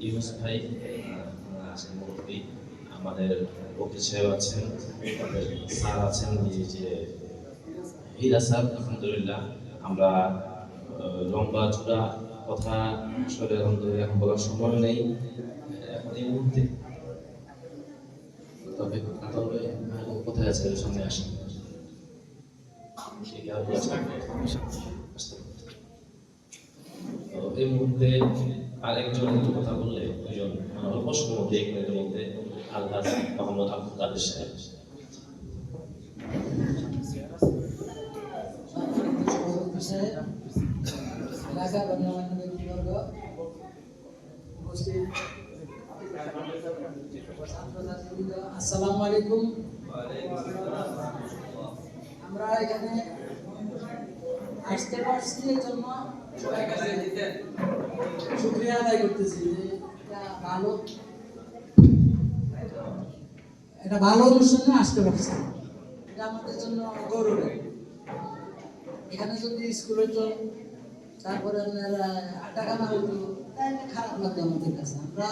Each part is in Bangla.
ইউনুস ভাই আছেন, মুরব্বী আমাদের ওকে সাহেব আছেন, আমাদের স্যার আছেন, এই যে হীরা স্যার। আলহামদুলিল্লাহ আমরা লম্বা চূড়া কথা আসলে আলহামদুলিল্লাহ এখন বলার সময় নেই এখন এই মুহূর্তে। তবে তবে কোথায় আছে সামনে আসেন, তো এই মুহূর্তে আরেকজন কথা বললে দুজন অল্প সময়ের মধ্যে 1 মিনিটের মধ্যে আলহাজ মোহাম্মদ আব্দুল কাদের সাহেব। এলাকার গণ্যমান্য ব্যক্তিবর্গ, উপস্থিত ছাত্রছাত্রীবৃন্দ, আসসালামু আলাইকুম। আমরা এখানে আসতে পারছি এই জন্য সবার কাছে শুকরিয়া আদায় করতেছি যে এটা ভালো অনুষ্ঠানে আসতে পারছি, এটা আমাদের জন্য গৌরবের। এখানে যদি স্কুল হইতো, তারপরে টাকানা হইতো, তাহলে খারাপ লাগতো আমাদের কাছে। আমরা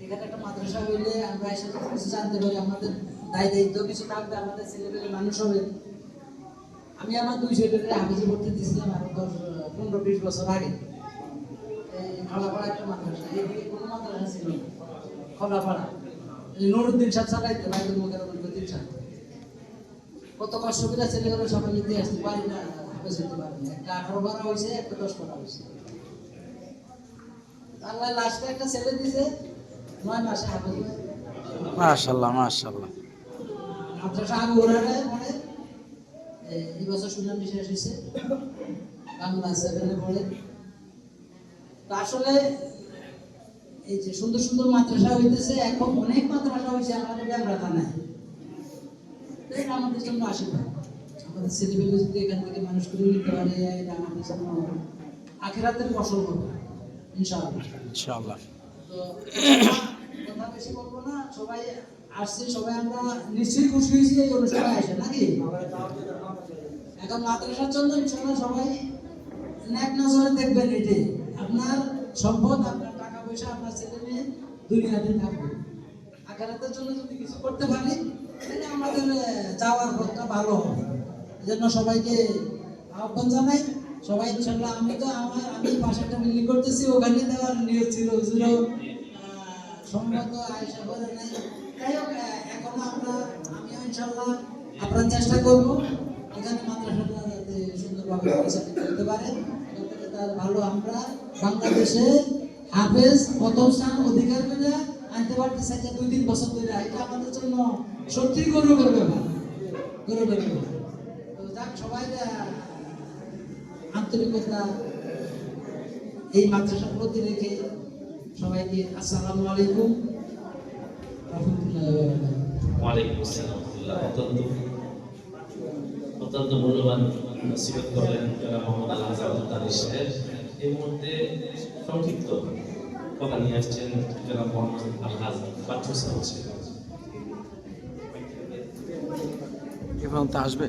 এখানে একটা মাদ্রাসা হইলে আমরা এসে কিছু জানতে পারি, আমাদের দায়িত্ব কিছু থাকবে, আমাদের ছেলেমেয়ে মানুষ হবে। আমি আমার 2 ছেলেকে হাফিজে পড়তে দিয়েছিলাম আরো 15-20 বছর আগে। এই খলাপাড়া একটা মাদ্রাসা, এদিকে কোনো মাদ্রাসা ছিল না, খলাপাড়া নুরুদ্দিন সাহেব চালাইতে, বাইদুল মোকাররমের প্রতিষ্ঠান সাহেব। কত কষ্ট করে ছেলেগুলো সবাই নিতে আসতে পারি না, হাফেজ হতে পারি না। একটা 18 করা হয়েছে, একটা 10 করা হয়েছে। আল্লাহ লাস্টে একটা ছেলে দিছে, 9 মাসে হাফেজ হয়েছে। মাশাআল্লাহ মাশাআল্লাহ। মাদ্রাসা আবু হুরায়রা পড়ে, এই বছর শুনানি শেষ হয়েছে, বাংলা 7-এ পড়ে। তো আসলে এই যে সুন্দর সুন্দর মাদ্রাসা হইতেছে, এখন অনেক মাদ্রাসা হয়েছে, আমাদের ব্যাপারটা নাই। এটা আমাদের জন্য আশীর্বাদ। আমাদের ছেলেমেয়ে যদি এখান থেকে মানুষ করে নিতে পারে, এটা আমাদের জন্য আখিরাতের ফসল হবে ইনশাআল্লাহ। ইনশাআল্লাহ। তো কথা বেশি বলবো না, সবাই আসছে, সবাই আমরা নিশ্চয়ই খুশি হয়েছি এই অনুষ্ঠানে আসে নাকি। এখন মাদ্রাসার জন্য ইনশাআল্লাহ সবাই নেক নজরে দেখবেন। এটি আপনার সম্পদ, আপনার টাকা পয়সা, আপনার ছেলে মেয়ে দুনিয়াতে থাকবে। আখিরাতের জন্য যদি কিছু করতে পারি, তাহলে আমাদের যাওয়ার পথটা ভালো হবে। এজন্য সবাইকে আহ্বান জানাই। সবাই ইনশাআল্লাহ, আমি পাশে একটা বিল্ডিং করতেছি, ওখানে দেওয়ার নিয়োগ ছিল, হুজুরও সম্ভবত আয়েশা করে নাই। যাই হোক, এখন আমিও ইনশাআল্লাহ আপনার চেষ্টা করব এখানে মাদ্রাসাটা যাতে সুন্দরভাবে পরিচালিত হতে পারে, যাতে তার ভালো আমরা বাংলাদেশে হাফেজ প্রথম স্থান অধিকার করে আনতে পারতেছি। 2-3 বছর ধরে এটা আমাদের জন্য সত্যি গৌরবের ব্যাপার, গৌরবের ব্যাপার। তো যাক, সবাই আন্তরিকতা এই মাদ্রাসার প্রতি রেখে সবাইকে আসসালামু আলাইকুম রাহমাতুল্লাহি ওয়া বারাকাতুহু। ওয়ালাইকুম আসসালাম। অত্যন্ত মূল্যবান নসিহত করলেন মোহাম্মদ আলহাজ আব্দুল কাদের সাহেব। এই মুহূর্তে সংক্ষিপ্ত কথা নিয়ে আসছেন জনাব মোহাম্মদ আলহাজ বাচ্চু সাহেব। এখন তো আসবে।